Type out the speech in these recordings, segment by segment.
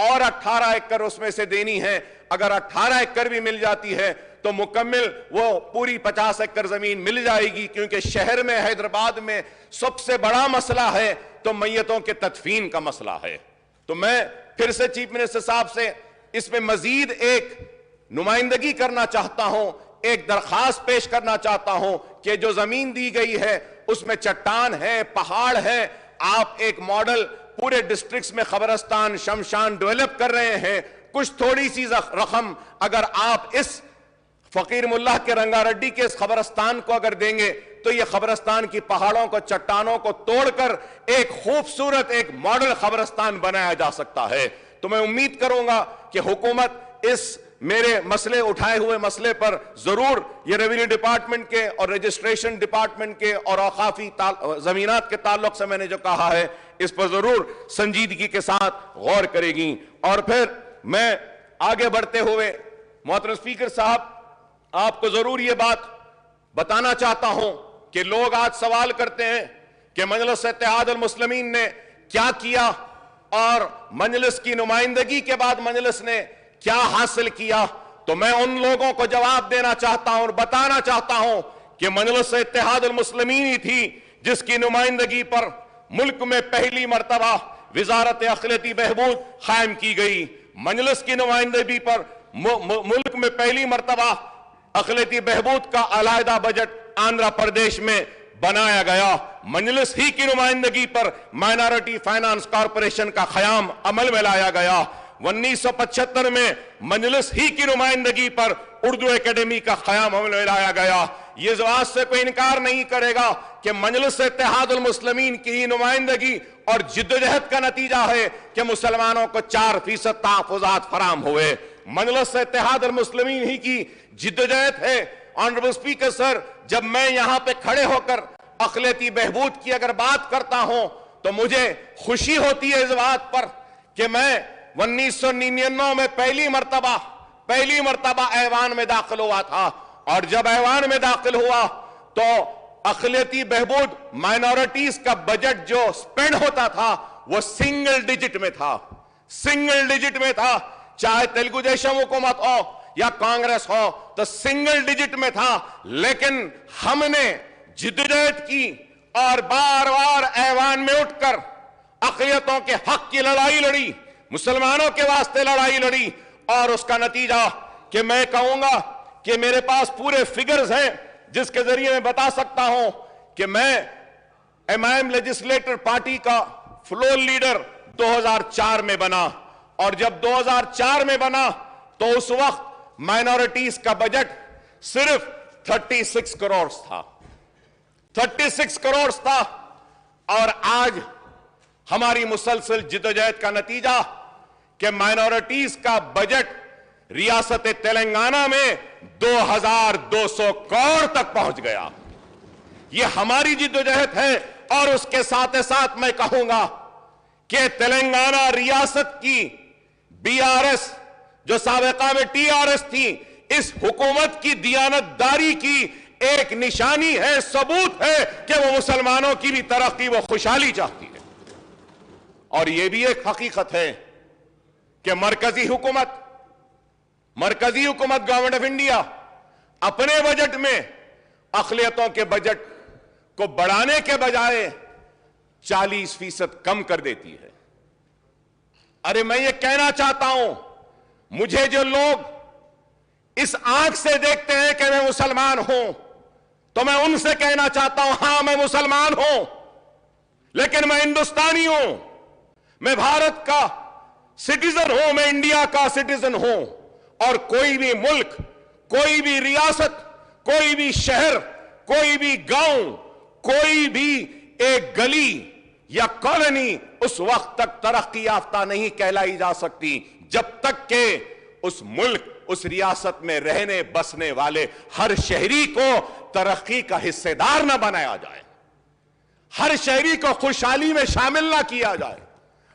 اور 18 ایکڑ اس میں سے دینی ہے. اگر 18 ایکڑ بھی مل جاتی ہے تو مکمل وہ پوری 50 ایکڑ زمین مل جائے گی, کیونکہ شہر میں حیدرآباد میں سب سے بڑا مسئلہ ہے تو میتوں کے تدفین کا مسئلہ ہے. تو میں پھر سے چیف منسٹر صاحب سے اس میں مزید ایک نمائندگی کرنا چاہتا ہوں, ایک درخواست پیش کرنا چاہتا ہوں کہ جو زمین دی گئی ہے اس میں چٹان ہے, پہاڑ ہے, آپ ایک ماڈل پورے ڈسٹرکٹس میں قبرستان شمشان ڈیولپ کر رہے ہیں, کچھ تھوڑی سی رقم اگر آپ اس فقیر ملا کے رنگا ریڈی کے اس قبرستان کو اگر دیں گے تو یہ قبرستان کی پہاڑوں کو چٹانوں کو توڑ کر ایک خوبصورت ایک ماڈل قبرستان بنایا جا سکتا ہے. تو میں امید کروں گا کہ حکومت اس میرے مسئلے اٹھائے ہوئے مسئلے پر ضرور, یہ ریونیو ڈپارٹمنٹ کے اور رجسٹریشن ڈپارٹمنٹ کے اور اوقافی زمینات کے تعلق سے میں نے جو کہا ہے اس پر ضرور سنجیدگی کے ساتھ غور کرے گی. اور پھر میں آگے بڑھتے ہوئے محترم اسپیکر صاحب آپ کو ضرور یہ بات بتانا چاہتا ہوں کہ لوگ آج سوال کرتے ہیں کہ مجلس اتحاد المسلمین نے کیا کیا اور مجلس کی نمائندگی کے بعد مجلس نے کیا حاصل کیا. تو میں ان لوگوں کو جواب دینا چاہتا ہوں اور بتانا چاہتا ہوں کہ مجلس اتحاد المسلمین ہی تھی جس کی نمائندگی پر ملک میں پہلی مرتبہ وزارت اقلیتی بہبود قائم کی گئی. مجلس کی نمائندگی پر ملک میں پہلی مرتبہ اقلیتی بہبود کا علیحدہ بجٹ آندھرا پردیش میں بنایا گیا. مجلس ہی کی نمائندگی پر مائنارٹی فائنانس کارپوریشن کا قیام عمل میں لایا گیا. 1975 میں مجلس ہی کی نمائندگی پر اردو اکیڈمی کا قیام عمل میں لایا گیا. یہ اس بات سے کوئی انکار نہیں کرے گا کہ مجلس اتحاد المسلمین کی نمائندگی اور جدوجہد کا نتیجہ ہے کہ مسلمانوں کو 4% تحفظات فراہم ہوئے. مجلس اتحاد المسلمین ہی کی جدوجہد ہے. آنریبل اسپیکر سر, جب میں یہاں پہ کھڑے ہو کر اقلیتی بہبود کی اگر بات کرتا ہوں تو مجھے خوشی ہوتی ہے اس بات پر کہ میں 1999 میں پہلی مرتبہ ایوان میں داخل ہوا تھا, اور جب ایوان میں داخل ہوا تو اقلیتی بہبود مائنورٹیز کا بجٹ جو سپینڈ ہوتا تھا وہ سنگل ڈیجٹ میں تھا. چاہے تیلگو دیشم حکومت ہو یا کانگریس ہو تو سنگل ڈیجٹ میں تھا. لیکن ہم نے جدوجہد کی اور بار بار ایوان میں اٹھ کر اقلیتوں کے حق کی لڑائی لڑی, مسلمانوں کے واسطے لڑائی لڑی, اور اس کا نتیجہ کہ میں کہوں گا کہ میرے پاس پورے فگرز ہیں جس کے ذریعے میں بتا سکتا ہوں کہ میں M I M legislator party کا فلور لیڈر 2004 میں بنا, اور جب 2004 میں بنا تو اس وقت مائنورٹیز کا بجٹ صرف 36 کروڑ تھا. 36 کروڑ تھا, اور آج ہماری مسلسل جدوجہد کا نتیجہ کہ مائنورٹیز کا بجٹ ریاست تلنگانہ میں 2200 کروڑ تک پہنچ گیا. یہ ہماری جدوجہد ہے. اور اس کے ساتھ ساتھ میں کہوں گا کہ تلنگانہ ریاست کی بی آر ایس جو سابقہ میں ٹی آر ایس تھی, اس حکومت کی دیانتداری کی ایک نشانی ہے, ثبوت ہے کہ وہ مسلمانوں کی بھی ترقی و خوشحالی چاہتی ہے. اور یہ بھی ایک حقیقت ہے کہ مرکزی حکومت گورنمنٹ آف انڈیا اپنے بجٹ میں اقلیتوں کے بجٹ کو بڑھانے کے بجائے 40% کم کر دیتی ہے. ارے میں یہ کہنا چاہتا ہوں, مجھے جو لوگ اس آنکھ سے دیکھتے ہیں کہ میں مسلمان ہوں, تو میں ان سے کہنا چاہتا ہوں ہاں میں مسلمان ہوں, لیکن میں ہندوستانی ہوں, میں بھارت کا سٹیزن ہوں, میں انڈیا کا سٹیزن ہوں. اور کوئی بھی ملک, کوئی بھی ریاست, کوئی بھی شہر, کوئی بھی گاؤں, کوئی بھی ایک گلی یا کالونی اس وقت تک ترقی یافتہ نہیں کہلائی جا سکتی جب تک کہ اس ملک, اس ریاست میں رہنے بسنے والے ہر شہری کو ترقی کا حصے دار نہ بنایا جائے, ہر شہری کو خوشحالی میں شامل نہ کیا جائے,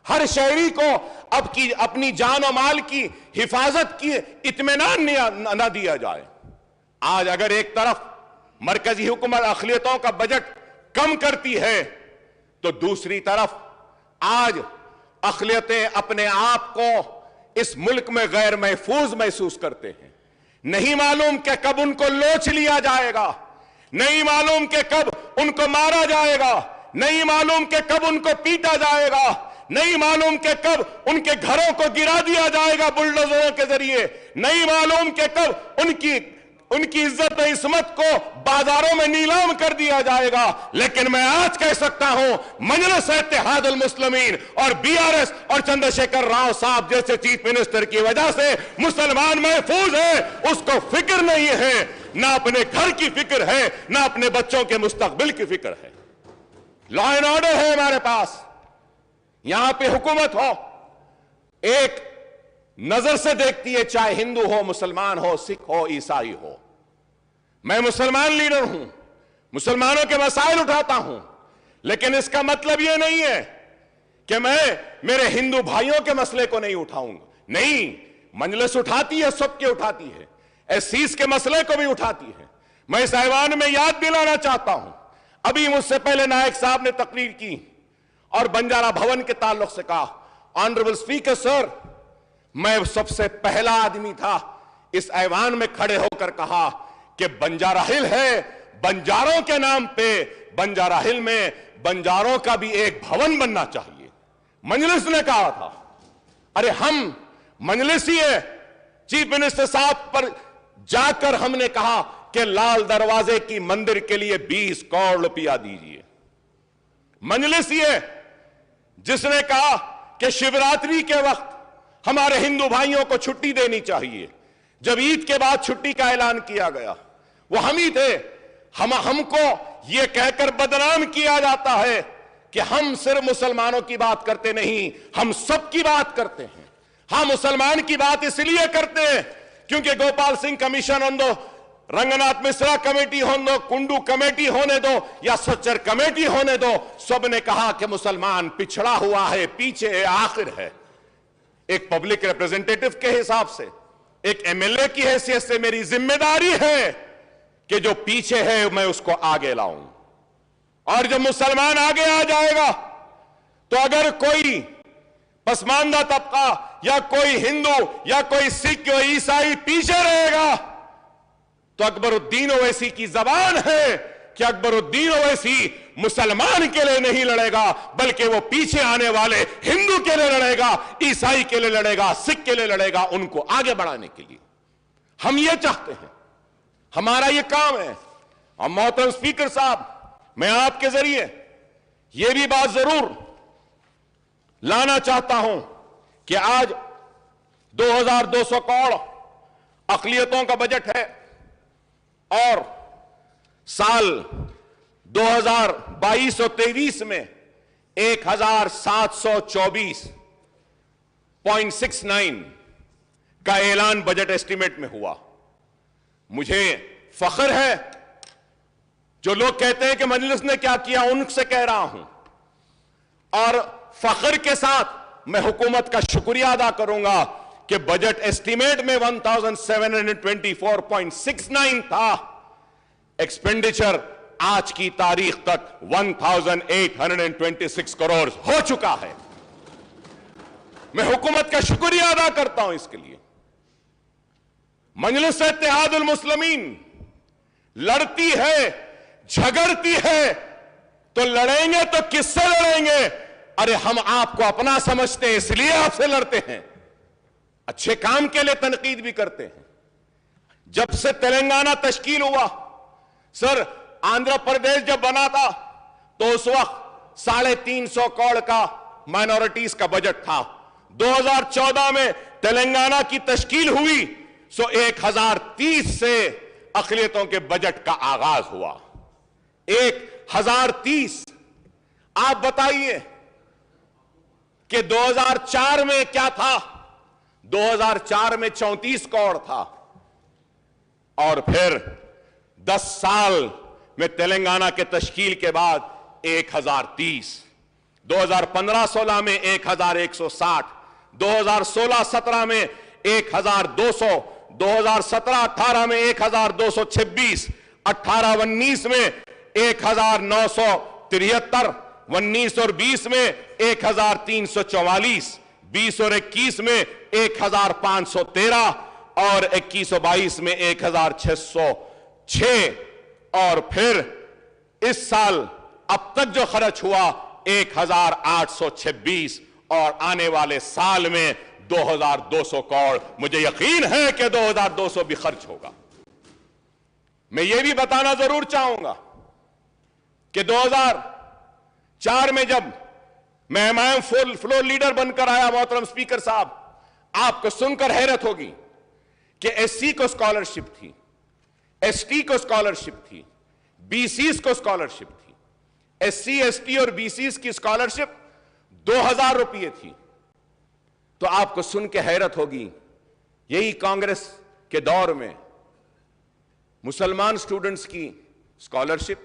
ہر شہری کو اپنی جان و مال کی حفاظت کی اطمینان نہ دیا جائے. آج اگر ایک طرف مرکزی حکومت اقلیتوں کا بجٹ کم کرتی ہے تو دوسری طرف آج اقلیتیں اپنے آپ کو اس ملک میں غیر محفوظ محسوس کرتے ہیں. نہیں معلوم کہ کب ان کو لوچ لیا جائے گا, نہیں معلوم کہ کب ان کو مارا جائے گا, نہیں معلوم کہ کب ان کو پیٹا جائے گا, نہیں معلوم کہ کب ان کے گھروں کو گرا دیا جائے گا بلڈوزروں کے ذریعے, نہیں معلوم کہ کب ان کی عزت و عصمت کو بازاروں میں نیلام کر دیا جائے گا. لیکن میں آج کہہ سکتا ہوں مجلس اتحاد المسلمین اور بی آر ایس اور چندر شیکھر راؤ صاحب جیسے چیف منسٹر کی وجہ سے مسلمان محفوظ ہے. اس کو فکر نہیں ہے, نہ اپنے گھر کی فکر ہے, نہ اپنے بچوں کے مستقبل کی فکر ہے. لا اینڈ آرڈر ہے ہمارے پاس. یہاں پہ حکومت ہو ایک نظر سے دیکھتی ہے, چاہے ہندو ہو, مسلمان ہو, سکھ ہو, عیسائی ہو. میں مسلمان لیڈر ہوں, مسلمانوں کے مسائل اٹھاتا ہوں, لیکن اس کا مطلب یہ نہیں ہے کہ میں میرے ہندو بھائیوں کے مسئلے کو نہیں اٹھاؤں گا. نہیں, مجلس اٹھاتی ہے, سب کے اٹھاتی ہے, ایس سیز کے مسئلے کو بھی اٹھاتی ہے. میں اس ایوان میں یاد دلانا چاہتا ہوں, ابھی مجھ سے پہلے نائک صاحب نے تقریر کی اور بنجارہ بھون کے تعلق سے کہا, آنریبل اسپیکر سر, میں سب سے پہلا آدمی تھا اس ایوان میں کھڑے ہو کر کہا کہ بنجارہ ہل ہے, بنجاروں کے نام پہ بنجارہ ہل میں بنجاروں کا بھی ایک بھون بننا چاہیے. مجلس نے کہا تھا. ارے ہم مجلس ہی ہے, چیف منسٹر صاحب پر جا کر ہم نے کہا کہ لال دروازے کی مندر کے لیے 20 کروڑ روپیہ دیجیے. مجلس ہی ہے جس نے کہا کہ شیوراتری کے وقت ہمارے ہندو بھائیوں کو چھٹی دینی چاہیے. جب عید کے بعد چھٹی کا اعلان کیا گیا وہ ہم ہی تھے. ہم کو یہ کہہ کر بدنام کیا جاتا ہے کہ ہم صرف مسلمانوں کی بات کرتے نہیں, ہم سب کی بات کرتے ہیں. ہم مسلمان کی بات اس لیے کرتے ہیں کیونکہ گوپال سنگھ کمیشن ہوندو, رنگناتھ مشرا کمیٹی ہوندو, کنڈو کمیٹی ہونے دو یا سچر کمیٹی ہونے دو, سب نے کہا کہ مسلمان پچھڑا ہوا ہے, پیچھے ہے, آخر ہے. ایک پبلک ریپریزنٹیٹیو کے حساب سے, ایک ایم ایل اے کی حیثیت سے میری ذمہ داری ہے کہ جو پیچھے ہے میں اس کو آگے لاؤں. اور جب مسلمان آگے آ جائے گا تو اگر کوئی پسماندہ طبقہ یا کوئی ہندو یا کوئی سکھ یا عیسائی پیچھے رہے گا تو اکبر الدین اویسی کی زبان ہے کہ اکبر الدین اویسی مسلمان کے لیے نہیں لڑے گا بلکہ وہ پیچھے آنے والے ہندو کے لیے لڑے گا, عیسائی کے لیے لڑے گا, سکھ کے لیے لڑے گا, ان کو آگے بڑھانے کے لیے. ہم یہ چاہتے ہیں, ہمارا یہ کام ہے. اور محترم اسپیکر صاحب, میں آپ کے ذریعے یہ بھی بات ضرور لانا چاہتا ہوں کہ آج 2200 کروڑ اقلیتوں کا بجٹ ہے اور سال 2022 اور 23 میں 1724.69 کا اعلان بجٹ ایسٹیمیٹ میں ہوا. مجھے فخر ہے, جو لوگ کہتے ہیں کہ مجلس نے کیا کیا ان سے کہہ رہا ہوں, اور فخر کے ساتھ میں حکومت کا شکریہ ادا کروں گا کہ بجٹ ایسٹیمیٹ میں 1724.69 تھا, ایکسپینڈیچر آج کی تاریخ تک 1826 کروڑ ہو چکا ہے. میں حکومت کا شکریہ ادا کرتا ہوں اس کے لیے. مجلس اتحاد المسلمین لڑتی ہے, جھگڑتی ہے, تو لڑیں گے تو کس سے لڑیں گے؟ ارے ہم آپ کو اپنا سمجھتے ہیں اس لیے آپ سے لڑتے ہیں, اچھے کام کے لیے تنقید بھی کرتے ہیں. جب سے تلنگانہ تشکیل ہوا, سر آندھرا پردیش جب بنا تھا تو اس وقت 350 کروڑ کا مائنورٹیز کا بجٹ تھا. 2014 میں تلنگانہ کی تشکیل ہوئی سو 1030 سے اقلیتوں کے بجٹ کا آغاز ہوا. 1030. آپ بتائیے کہ 2004 میں کیا تھا؟ 2004 میں 34 کروڑ تھا, اور پھر 10 سال میں تلنگانہ کے تشکیل کے بعد 1030. 2015-16 میں 1160, 2016-17 میں 1200, 2017-18 میں 1226, 18-19 میں 1973, 19 اور 20 میں 1344, 20 اور 21 میں 1513 اور 21 اور 22 میں 1606 اور پھر اس سال اب تک جو خرچ ہوا 1826 اور آنے والے سال میں 2200 کروڑ. مجھے یقین ہے کہ 2200 بھی خرچ ہوگا. میں یہ بھی بتانا ضرور چاہوں گا کہ 2004 میں جب میں ایم فلور لیڈر بن کر آیا محترم اسپیکر صاحب, آپ کو سن کر حیرت ہوگی کہ ایس سی کو اسکالرشپ تھی, ایس ٹی کو اسکالرشپ تھی, بی سیز کو اسکالرشپ تھی. ایس سی ایس ٹی اور بی سیز کی اسکالرشپ 2000 روپے تھی. تو آپ کو سن کے حیرت ہوگی یہی کانگریس کے دور میں مسلمان سٹوڈنٹس کی اسکالرشپ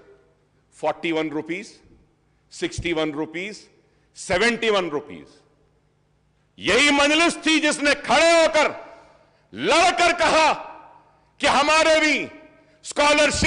41 روپیز, 61 روپیز, 71 روپیز. یہی مجلس تھی جس نے کھڑے ہو کر لڑ کر کہا کہ ہمارے بھی اسکالرشپ